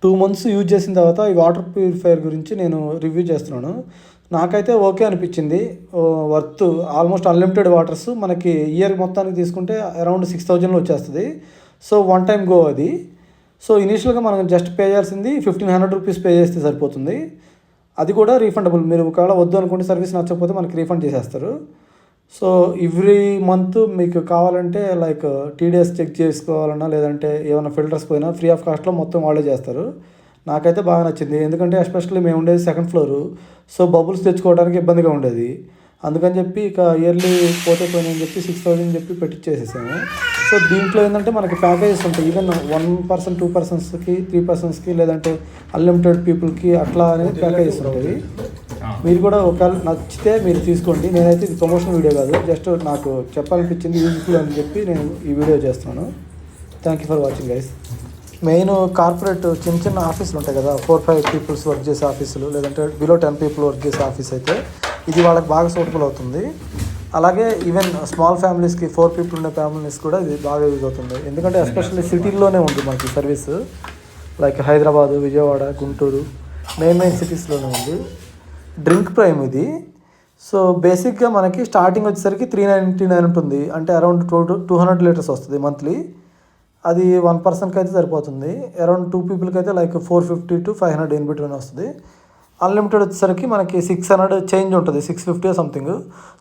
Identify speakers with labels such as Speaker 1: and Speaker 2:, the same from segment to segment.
Speaker 1: 2 months use చేసిన తర్వాత ఈ వాటర్ ప్యూరిఫైయర్ గురించి నేను రివ్యూ చేస్తున్నాను. నాకైతే ఓకే అనిపించింది. వర్త్ ఆల్మోస్ట్ అన్లిమిటెడ్ వాటర్స్ మనకి ఇయర్ మొత్తానికి తీసుకుంటే అరౌండ్ 6000లో వచ్చేస్తుంది. సో వన్ టైం గో అది. సో ఇనీషియల్గా మనం జస్ట్ పే చేయాల్సింది 1500 రూపీస్ పే చేస్తే సరిపోతుంది. అది కూడా రీఫండబుల్. మీరు ఒకవేళ వద్దు అనుకుంటే సర్వీస్ నచ్చకపోతే మనకి రీఫండ్ చేసేస్తారు. సో ఎవ్రీ మంత్ మీకు కావాలంటే లైక్ టీడీఎస్ చెక్ చేసుకోవాలన్నా లేదంటే ఏమైనా ఫిల్టర్స్ పోయినా ఫ్రీ ఆఫ్ కాస్ట్లో మొత్తం వాళ్ళే చేస్తారు. నాకైతే బాగా నచ్చింది. ఎందుకంటే ఎస్పెషల్లీ మేము ఉండేది 2nd ఫ్లోరు. సో బబుల్స్ తెచ్చుకోవడానికి ఇబ్బందిగా ఉండేది. అందుకని చెప్పి ఇక ఇయర్లీ పోతే పోయినాయని చెప్పి 6000 చెప్పి పెట్టించేసేసాము. సో దీంట్లో ఏంటంటే మనకి ప్యాకేజెస్ ఉంటాయి. ఈవెన్ 1 person 2 personsకి 3 personsకి లేదంటే అన్లిమిటెడ్ పీపుల్కి అట్లా అనేది ప్యాకేజెస్ ఉంటాయి. మీరు కూడా ఒకవేళ నచ్చితే మీరు తీసుకోండి. నేనైతే ఇది ప్రమోషన్ వీడియో కాదు, జస్ట్ నాకు చెప్పాలనిపించింది యూజ్ఫుల్ అని చెప్పి నేను ఈ వీడియో చేస్తున్నాను. Thank you for watching guys. Main corporate చిన్న చిన్న ఆఫీసులు ఉంటాయి కదా, 4-5 పీపుల్స్ వర్క్ చేసే ఆఫీసులు లేదంటే బిలో 10 people వర్క్ చేసే ఆఫీస్ అయితే ఇది వాళ్ళకి బాగా సూటబుల్ అవుతుంది. అలాగే ఈవెన్ స్మాల్ ఫ్యామిలీస్కి 4 people ఉండే ఫ్యామిలీస్ కూడా ఇది బాగా యూజ్ అవుతుంది. ఎందుకంటే ఎస్పెషల్లీ సిటీల్లోనే ఉంది మనకి service. Like Hyderabad, Vijayawada, Guntur main సిటీస్లోనే ఉంది. డ్రింక్ ప్రైమ్ ఇది. సో బేసిక్గా మనకి స్టార్టింగ్ వచ్చేసరికి 399 ఉంటుంది. అంటే అరౌండ్ 200 లీటర్స్ వస్తుంది మంత్లీ. అది 1 personకి అయితే సరిపోతుంది. అరౌండ్ 2 peopleకి అయితే లైక్ 450 to 500 ఇన్ బిట్వీన్ వస్తుంది. అన్లిమిటెడ్ వచ్చేసరికి మనకి 600 చేంజ్ ఉంటుంది, 650 సంథింగ్.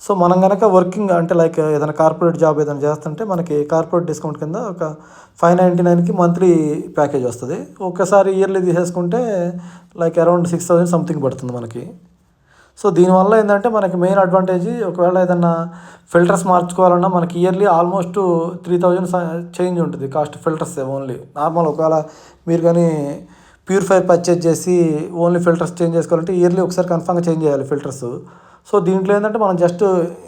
Speaker 1: సో మనం కనుక వర్కింగ్ అంటే లైక్ ఏదైనా కార్పొరేట్ జాబ్ ఏదైనా చేస్తుంటే మనకి కార్పొరేట్ డిస్కౌంట్ కింద ఒక 599కి మంత్లీ ప్యాకేజ్ వస్తుంది. ఒక్కసారి ఇయర్లీ తీసేసుకుంటే లైక్ అరౌండ్ 6000 సంథింగ్ పడుతుంది మనకి. సో దీనివల్ల ఏంటంటే మనకి మెయిన్ అడ్వాంటేజ్, ఒకవేళ ఏదన్నా ఫిల్టర్స్ మార్చుకోవాలన్నా మనకి ఇయర్లీ ఆల్మోస్ట్ 3000 చేంజ్ ఉంటుంది కాస్ట్ ఫిల్టర్స్ ఓన్లీ. నార్మల్ ఒకవేళ మీరు కానీ ప్యూరిఫైర్ పర్చేజ్ చేసి ఓన్లీ ఫిల్టర్స్ చేంజ్ చేసుకోవాలంటే ఇయర్లీ ఒకసారి కన్ఫర్మ్గా చేంజ్ చేయాలి ఫిల్టర్స్. సో దీంట్లో ఏంటంటే మనం జస్ట్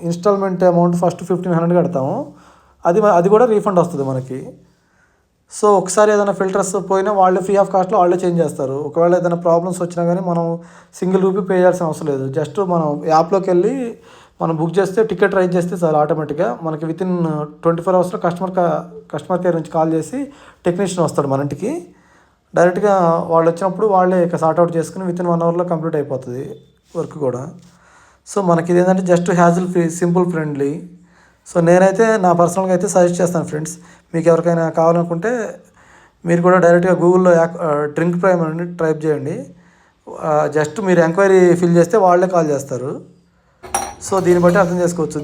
Speaker 1: ఇన్స్టాల్మెంట్ అమౌంట్ ఫస్ట్ 1500 కడతాము, అది కూడా రీఫండ్ వస్తుంది మనకి. సో ఒకసారి ఏదైనా ఫిల్టర్స్ పోయినా వాళ్ళే ఫ్రీ ఆఫ్ కాస్ట్లో వాళ్ళే చేంజ్ చేస్తారు. ఒకవేళ ఏదైనా ప్రాబ్లమ్స్ వచ్చినా కానీ మనం సింగిల్ రూపీ పే చేయాల్సిన అవసరం లేదు. జస్ట్ మనం యాప్లోకి వెళ్ళి మనం బుక్ చేస్తే టికెట్ రైజ్ చేస్తే చాలు, ఆటోమేటిక్గా మనకి వితిన్ 24 hours కస్టమర్ కేర్ నుంచి కాల్ చేసి టెక్నీషియన్ వస్తాడు మన ఇంటికి. డైరెక్ట్గా వాళ్ళు వచ్చినప్పుడు వాళ్ళే ఇక సార్ట్అవుట్ చేసుకుని వితిన్ 1 hourలో కంప్లీట్ అయిపోతుంది వర్క్ కూడా. సో మనకి ఇది ఏంటంటే just hassle free, simple, friendly. So నేనైతే నా పర్సనల్గా అయితే సజెస్ట్ చేస్తాను ఫ్రెండ్స్. మీకు ఎవరికైనా కావాలనుకుంటే మీరు కూడా డైరెక్ట్గా గూగుల్లో డ్రింక్ ప్రైమ్ అని టైప్ చేయండి. జస్ట్ మీరు ఎంక్వైరీ ఫిల్ చేస్తే వాళ్ళే కాల్ చేస్తారు. సో దీన్ని బట్టి అర్థం చేసుకోవచ్చు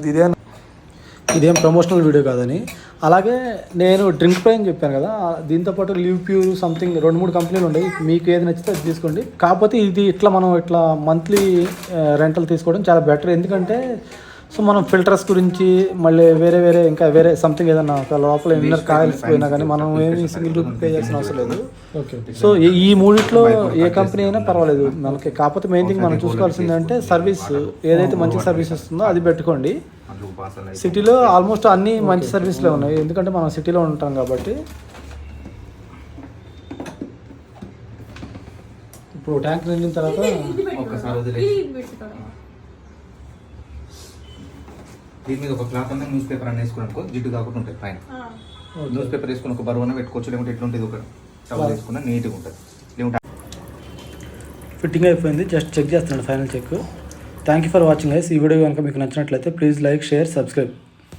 Speaker 1: ఇదేం ప్రమోషనల్ వీడియో కాదని. అలాగే నేను డ్రింక్ ప్రైమ్ చెప్పాను కదా, దీంతోపాటు లివ్ ప్యూర్ సంథింగ్ 2-3 కంపెనీలు ఉన్నాయి. మీకు ఏది నచ్చితే అది తీసుకోండి. కాకపోతే ఇది మనం ఇట్లా మంత్లీ రెంటల్ తీసుకోవడం చాలా బెటర్. ఎందుకంటే సో మనం ఫిల్టర్స్ గురించి మళ్ళీ వేరే సంథింగ్ ఏదన్నా ఒక లోపల ఇన్నర్ కాయిల్స్ పోయినా కానీ మనం ఏమి సింగిల్ రూపీ పే చేయాల్సిన అవసరం లేదు. సో ఈ మూడిట్లో ఏ కంపెనీ అయినా పర్వాలేదు మనకి. కాకపోతే మెయిన్ థింగ్ మనం చూసుకోవాల్సింది అంటే సర్వీస్, ఏదైతే మంచి సర్వీస్ ఇస్తుందో అది పెట్టుకోండి. సిటీలో ఆల్మోస్ట్ అన్నీ మంచి సర్వీస్లే ఉన్నాయి, ఎందుకంటే మనం సిటీలో ఉంటాం కాబట్టి. ఇప్పుడు ట్యాంక్ నిండిన తర్వాత
Speaker 2: దీని మీద ఒక క్లాత్ అన్న న్యూస్ పేపర్ అన్న వేసుకున్నానుకో జిడ్డు కాకుండా ఉంటుంది. పైన న్యూస్ పేపర్ వేసుకుని ఒక బరువు అన్న పెట్టుకోవచ్చు, లేకుంటే ఎట్లుంటుంది ఒక టవల్ వేసుకున్నా నీట్గా ఉంటుంది. లేకుంటే
Speaker 1: ఫిట్టింగ్ అయిపోయింది, జస్ట్ చెక్ చేస్తున్నాను, final check. Thank you for watching guys. ఈ వీడియో కనుక మీకు నచ్చినట్లయితే ప్లీజ్ లైక్, షేర్, సబ్స్క్రైబ్.